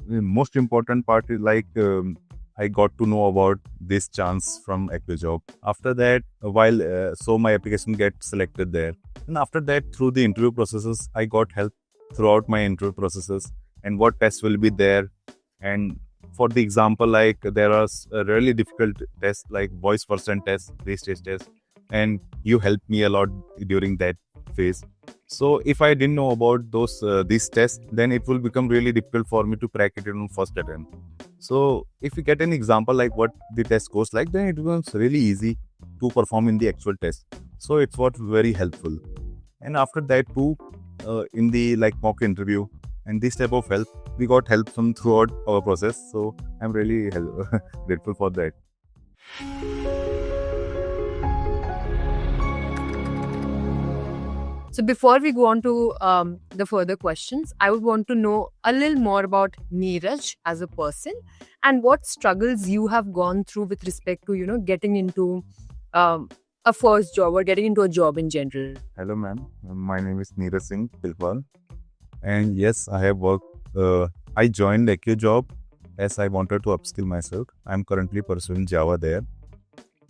The most important part is I got to know about this chance from AccuJob. After that, so my application gets selected there, and after that, through the interview processes, I got help throughout my interview processes and what tests will be there. And for the example, like there are really difficult tests like voice person test, three-stage test, and you helped me a lot during that phase. So if I didn't know about these tests, then it will become really difficult for me to crack it in first attempt. So if you get an example like what the test goes like, then it becomes really easy to perform in the actual test. So it's what very helpful. And after that too, in the like mock interview and this type of help, we got help from throughout our process. So I'm really grateful for that. So before we go on to the further questions, I would want to know a little more about Neeraj as a person and what struggles you have gone through with respect to, getting into a first job or getting into a job in general. Hello, ma'am. My name is Neeraj Singh Pilwal. And yes, I have worked. I joined AccuJob as I wanted to upskill myself. I'm currently pursuing Java there.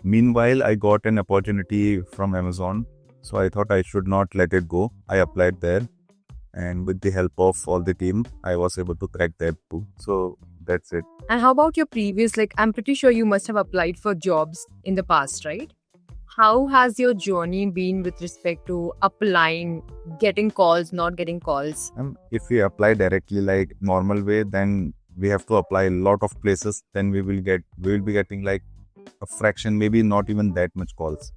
Meanwhile, I got an opportunity from Amazon. So I thought I should not let it go. I applied there. And with the help of all the team, I was able to crack that too. So that's it. And how about your previous, I'm pretty sure you must have applied for jobs in the past, right? How has your journey been with respect to applying, getting calls, not getting calls? If we apply directly like normal way, then we have to apply a lot of places. Then we will be getting like a fraction, maybe not even that much calls.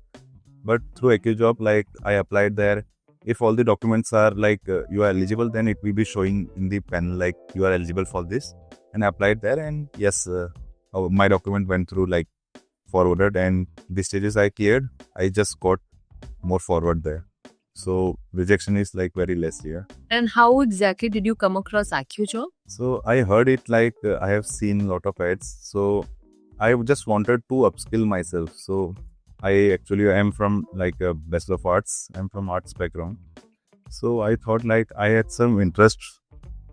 But through AccuJob, like I applied there. If all the documents are like you are eligible, then it will be showing in the panel like you are eligible for this. And I applied there, and yes, my document went through like forwarded, and the stages I cleared, I just got more forward there. So rejection is like very less here. And how exactly did you come across AccuJob? So I heard it like I have seen a lot of ads. So I just wanted to upskill myself. So I am from like a Bachelor of Arts. I'm from arts background. So I thought like I had some interest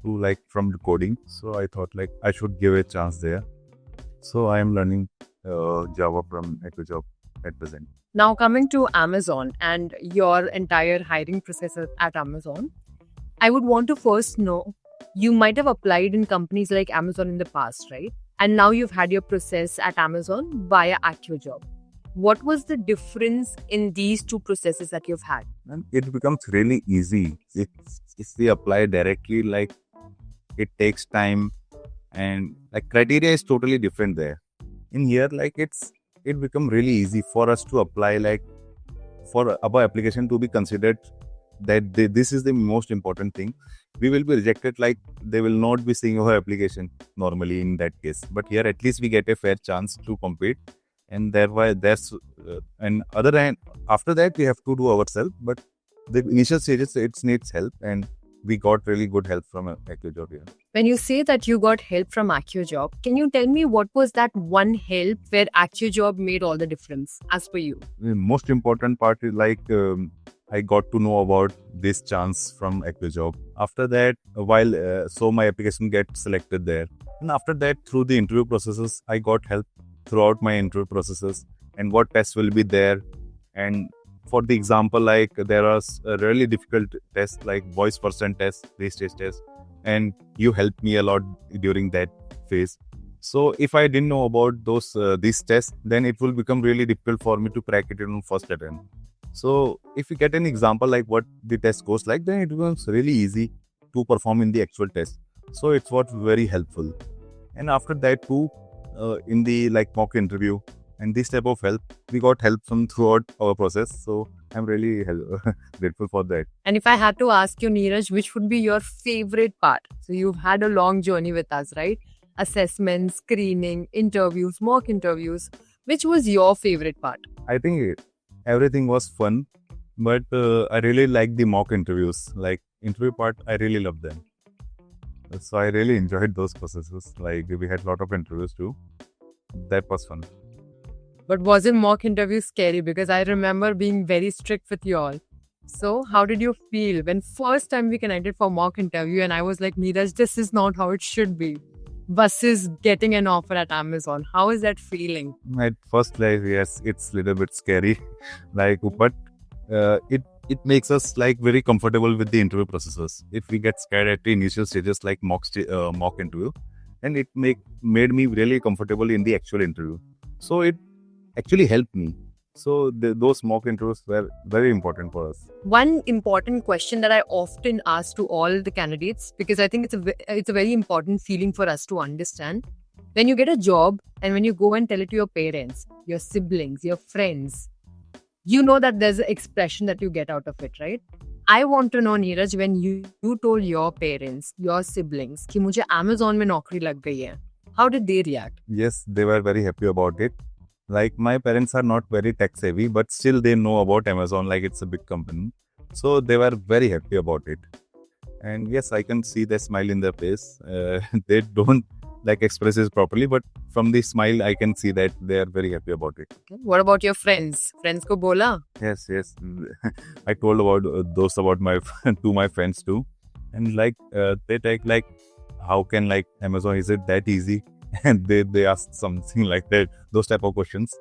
to like from the coding. So I thought like I should give a chance there. So I am learning Java from AccuJob at present. Now coming to Amazon and your entire hiring process at Amazon, I would want to first know, you might have applied in companies like Amazon in the past, right? And now you've had your process at Amazon via AccuJob. What was the difference in these two processes that you've had? And it becomes really easy if we apply directly. Like it takes time, and like criteria is totally different there. In here, like it become really easy for us to apply, like for our application to be considered that this is the most important thing. We will be rejected, like they will not be seeing our application normally in that case. But here at least we get a fair chance to compete. And thereby and other hand, after that we have to do ourselves, but the initial stages it needs help, and we got really good help from AccuJob here. When you say that you got help from AccuJob, can you tell me what was that one help where AccuJob made all the difference as per you? The most important part is like I got to know about this chance from AccuJob. After that, so my application gets selected there, and after that, through the interview processes, I got help throughout my interview processes and what tests will be there. And for the example, like there are really difficult tests like voice person test, three-stage test, and you helped me a lot during that phase. So if I didn't know about these tests, then it will become really difficult for me to crack it in first attempt. So if you get an example like what the test goes like, then it becomes really easy to perform in the actual test. So it's what very helpful. And after that too, in the like mock interview and this type of help, we got help from throughout our process. So I'm really grateful for that. And if I had to ask you, Neeraj, which would be your favorite part? So you've had a long journey with us, right? Assessments, screening, interviews, mock interviews. Which was your favorite part? I think everything was fun, but I really like the mock interviews. Like interview part, I really love them. So I really enjoyed those processes. Like we had a lot of interviews too. That was fun. But wasn't mock interview scary? Because I remember being very strict with you all. So how did you feel when first time we connected for mock interview and I was like, Neeraj, this is not how it should be? versus getting an offer at Amazon? How is that feeling? At first, like, yes, it's a little bit scary, but it makes us like very comfortable with the interview processes. If we get scared at the initial stages, like mock interview, and it made me really comfortable in the actual interview. So it actually helped me. So those mock interviews were very important for us. One important question that I often ask to all the candidates, because I think it's a very important feeling for us to understand. When you get a job and when you go and tell it to your parents, your siblings, your friends, you know that there's an expression that you get out of it, right? I want to know, Neeraj, when you told your parents, your siblings, कि मुझे Amazon में नौकरी लग गई है, how did they react? Yes, they were very happy about it. Like, my parents are not very tech savvy, but still they know about Amazon, like it's a big company. So they were very happy about it. And yes, I can see the smile in their face. They don't like express it properly, but from the smile, I can see that they are very happy about it. Okay. What about your friends? Friends ko bola? Yes. I told about those about my to my friends too, and like they take like, how can like Amazon, is it that easy? And they ask something like that, those type of questions.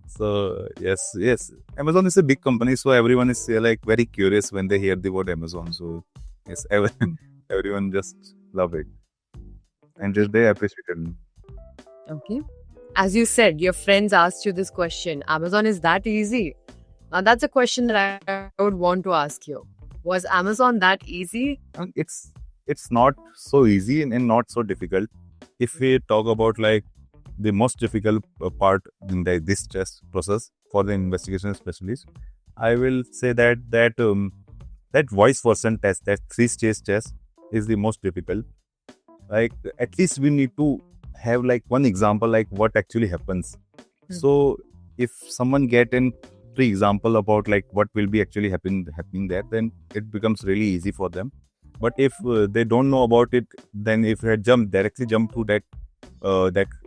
So yes, Amazon is a big company, so everyone is like very curious when they hear the word Amazon. So yes, everyone just love it, and just they appreciate it. Okay. As you said, your friends asked you this question, Amazon is that easy? Now that's a question that I would want to ask you. Was Amazon that easy? And it's not so easy and not so difficult. If we talk about like the most difficult part in this test process for the investigation specialist, I will say that voice person test, that 3-stage test, is the most difficult. Like, at least we need to have like one example, like what actually happens. So if someone get in 3 example about like what will be actually happening there, then it becomes really easy for them. But if they don't know about it, then if they directly jump to that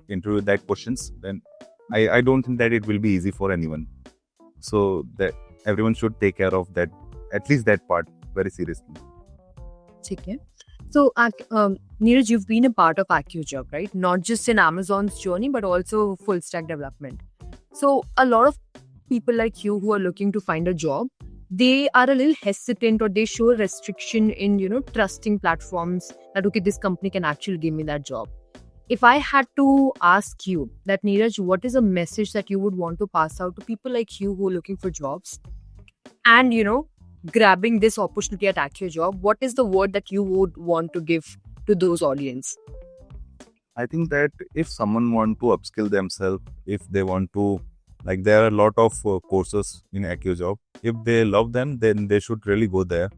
interview, that questions, then I don't think that it will be easy for anyone. So that everyone should take care of that, at least that part, very seriously. Okay. So, Neeraj, you've been a part of AccuJob, right? Not just in Amazon's journey, but also full stack development. So, a lot of people like you who are looking to find a job, they are a little hesitant, or they show a restriction in, trusting platforms that, okay, this company can actually give me that job. If I had to ask you that, Neeraj, what is a message that you would want to pass out to people like you who are looking for jobs and, grabbing this opportunity at AccuJob, what is the word that you would want to give to those audience? I think that if someone want to upskill themselves, if they want to, like, there are a lot of courses in AccuJob. If they love them, then they should really go there.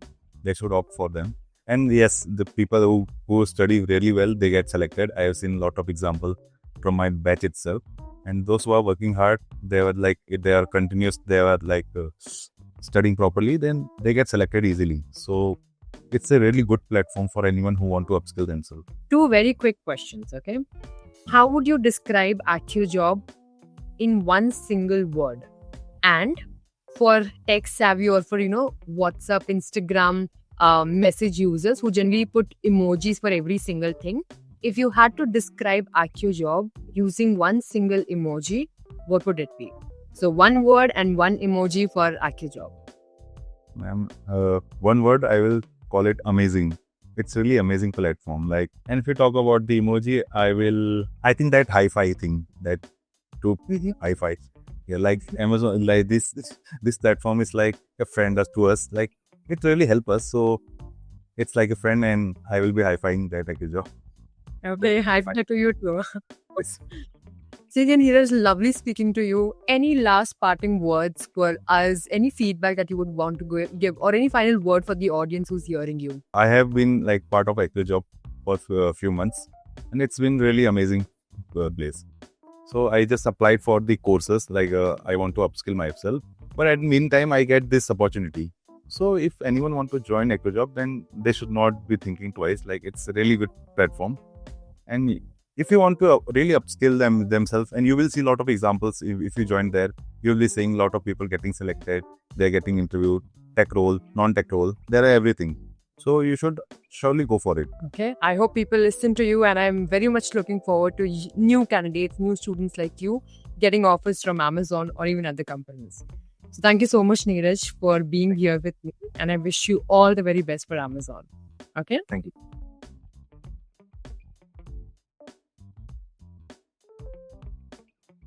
They should opt for them. And yes, the people who study really well, they get selected. I have seen a lot of examples from my batch itself. And those who are working hard, they are like, if they are continuous, they are like studying properly, then they get selected easily. So it's a really good platform for anyone who want to upskill themselves. 2 very quick questions, okay? How would you describe AccuJob in one single word? And for tech savvy or for, WhatsApp, Instagram, message users who generally put emojis for every single thing, if you had to describe AccuJob using one single emoji, what would it be? So 1 word and 1 emoji for AccuJob. One word, I will call it amazing. It's really amazing platform. Like, and if you talk about the emoji, I think that hi-fi thing, that to hi-fi. Yeah, like Amazon, like this platform is like a friend to us. Like, it really help us. So it's like a friend, and I will be hi-fiing that AccuJob. Okay, hi-fi to you too. Again, here is lovely speaking to you. Any last parting words for us? Any feedback that you would want to give, or any final word for the audience who's hearing you? I have been like part of AccuJob for a few months, and it's been really amazing place. So I just applied for the courses, like I want to upskill myself. But at the meantime, I get this opportunity. So if anyone want to join AccuJob, then they should not be thinking twice. Like, it's a really good platform. And if you want to really upskill themselves, and you will see a lot of examples, if you join there, you'll be seeing a lot of people getting selected, they're getting interviewed, tech role, non-tech role, there are everything. So you should surely go for it. Okay. I hope people listen to you, and I'm very much looking forward to new candidates, new students like you getting offers from Amazon or even other companies. So thank you so much, Neeraj, for being here with me, and I wish you all the very best for Amazon. Okay. Thank you.